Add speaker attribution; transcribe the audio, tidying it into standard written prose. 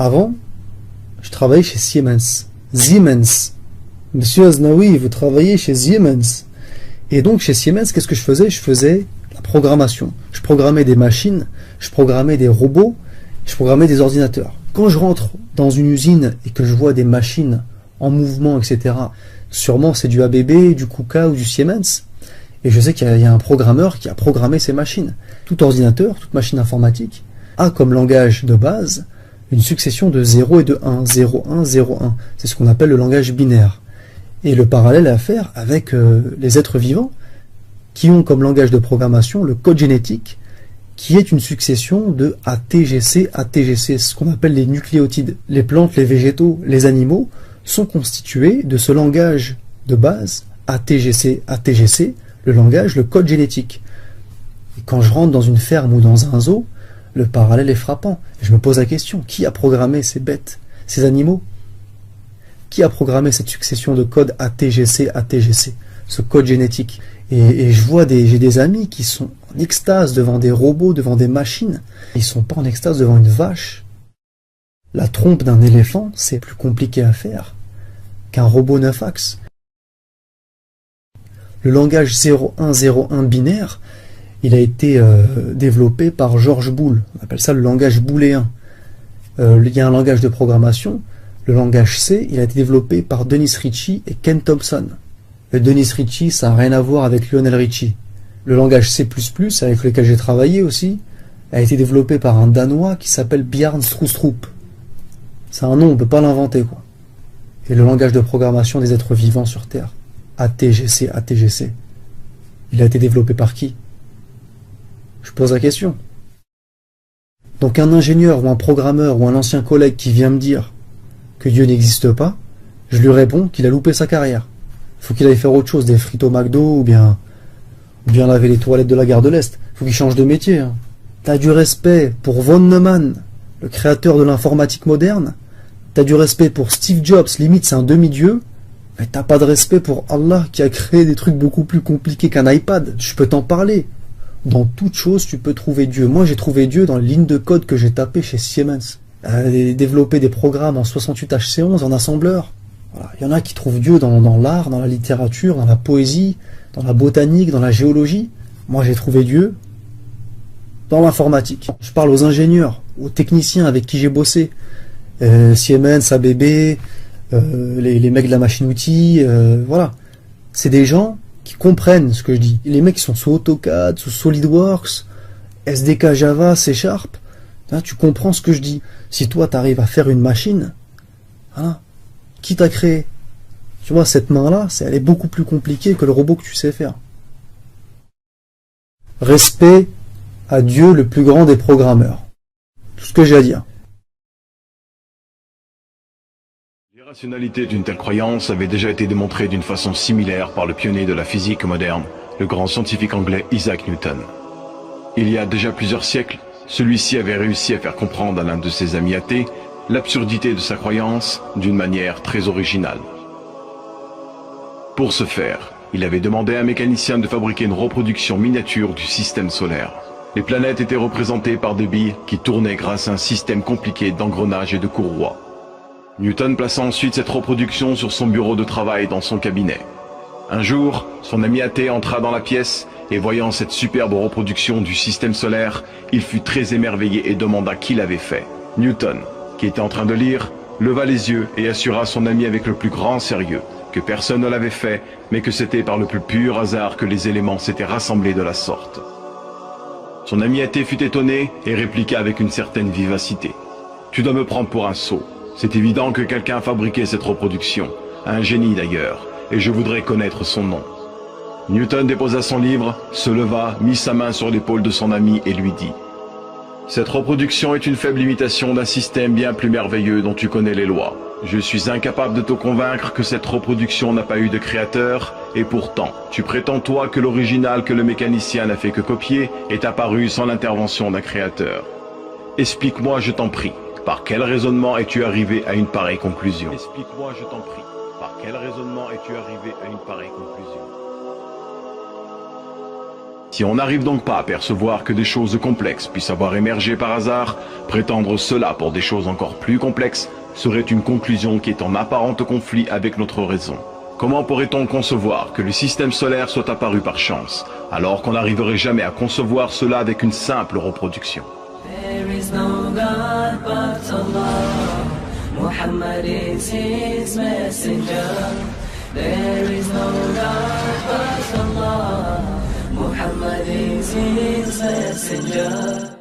Speaker 1: Avant, je travaillais chez Siemens. Siemens. Monsieur Aznaoui, vous travaillez chez Siemens. Et donc, chez Siemens, qu'est-ce que je faisais? Je faisais la programmation. Je programmais des machines, je programmais des robots, je programmais des ordinateurs. Quand je rentre dans une usine et que je vois des machines en mouvement, etc., sûrement c'est du ABB, du KUKA ou du Siemens. Et je sais qu'il y a un programmeur qui a programmé ces machines. Tout ordinateur, toute machine informatique a comme langage de base une succession de 0 et de 1, 0, 1, 0, 1. C'est ce qu'on appelle le langage binaire. Et le parallèle à faire avec les êtres vivants qui ont comme langage de programmation le code génétique qui est une succession de ATGC, ATGC, ce qu'on appelle les nucléotides. Les plantes, les végétaux, les animaux sont constitués de ce langage de base, ATGC, ATGC, le langage, le code génétique. Et quand je rentre dans une ferme ou dans un zoo, le parallèle est frappant. Et je me pose la question, qui a programmé ces bêtes, ces animaux? Qui a programmé cette succession de codes ATGC, ATGC, ce code génétique? Et je vois j'ai des amis qui sont en extase devant des robots, devant des machines. Ils sont pas en extase devant une vache. La trompe d'un éléphant, c'est plus compliqué à faire qu'un robot 9 axes. Le langage 0101 binaire, il a été développé par George Boole. On appelle ça le langage booléen. Il y a un langage de programmation. Le langage C, il a été développé par Dennis Ritchie et Ken Thompson. Le Dennis Ritchie, ça n'a rien à voir avec Lionel Ritchie. Le langage C++, avec lequel j'ai travaillé aussi, a été développé par un Danois qui s'appelle Bjarne Stroustrup. C'est un nom, on ne peut pas l'inventer, quoi. Et le langage de programmation des êtres vivants sur Terre, ATGC, ATGC, il a été développé par qui? Je pose la question. Donc un ingénieur ou un programmeur ou un ancien collègue qui vient me dire que Dieu n'existe pas, je lui réponds qu'il a loupé sa carrière. Il faut qu'il aille faire autre chose, des frites au McDo ou bien laver les toilettes de la gare de l'Est. Il faut qu'il change de métier. Hein. T'as du respect pour von Neumann, le créateur de l'informatique moderne. T'as du respect pour Steve Jobs, limite c'est un demi-dieu. Mais t'as pas de respect pour Allah qui a créé des trucs beaucoup plus compliqués qu'un iPad. Je peux t'en parler. Dans toute chose, tu peux trouver Dieu. Moi, j'ai trouvé Dieu dans les lignes de code que j'ai tapées chez Siemens. Développer des programmes en 68HC11 en assembleur. Voilà. Il y en a qui trouvent Dieu dans l'art, dans la littérature, dans la poésie, dans la botanique, dans la géologie. Moi, j'ai trouvé Dieu dans l'informatique. Je parle aux ingénieurs, aux techniciens avec qui j'ai bossé. Siemens, ABB, les mecs de la machine-outil, voilà. C'est des gens qui comprennent ce que je dis. Les mecs qui sont sous AutoCAD, sous SolidWorks, SDK Java, C#, hein, tu comprends ce que je dis. Si toi, tu arrives à faire une machine, voilà, qui t'a créé? Tu vois, cette main-là, elle est beaucoup plus compliquée que le robot que tu sais faire. Respect à Dieu, le plus grand des programmeurs. Tout ce que j'ai à dire.
Speaker 2: L'irrationalité d'une telle croyance avait déjà été démontrée d'une façon similaire par le pionnier de la physique moderne, le grand scientifique anglais Isaac Newton. Il y a déjà plusieurs siècles, celui-ci avait réussi à faire comprendre à l'un de ses amis athées l'absurdité de sa croyance d'une manière très originale. Pour ce faire, il avait demandé à un mécanicien de fabriquer une reproduction miniature du système solaire. Les planètes étaient représentées par des billes qui tournaient grâce à un système compliqué d'engrenages et de courroies. Newton plaça ensuite cette reproduction sur son bureau de travail dans son cabinet. Un jour, son ami athée entra dans la pièce et voyant cette superbe reproduction du système solaire, il fut très émerveillé et demanda qui l'avait fait. Newton, qui était en train de lire, leva les yeux et assura son ami avec le plus grand sérieux que personne ne l'avait fait, mais que c'était par le plus pur hasard que les éléments s'étaient rassemblés de la sorte. Son ami athée fut étonné et répliqua avec une certaine vivacité. « Tu dois me prendre pour un sot. C'est évident que quelqu'un a fabriqué cette reproduction, un génie d'ailleurs, et je voudrais connaître son nom. » Newton déposa son livre, se leva, mit sa main sur l'épaule de son ami et lui dit « Cette reproduction est une faible imitation d'un système bien plus merveilleux dont tu connais les lois. Je suis incapable de te convaincre que cette reproduction n'a pas eu de créateur, et pourtant, tu prétends toi que l'original que le mécanicien n'a fait que copier est apparu sans l'intervention d'un créateur. Explique-moi, je t'en prie, par quel raisonnement es-tu arrivé à une pareille conclusion? Explique-moi, je t'en prie, par quel raisonnement es-tu arrivé à une pareille conclusion? Si on n'arrive donc pas à percevoir que des choses complexes puissent avoir émergé par hasard, prétendre cela pour des choses encore plus complexes serait une conclusion qui est en apparente conflit avec notre raison. Comment pourrait-on concevoir que le système solaire soit apparu par chance, alors qu'on n'arriverait jamais à concevoir cela avec une simple reproduction?
Speaker 3: There is no God but Allah. Muhammad is his messenger. There is no God but Allah. Muhammad is his messenger.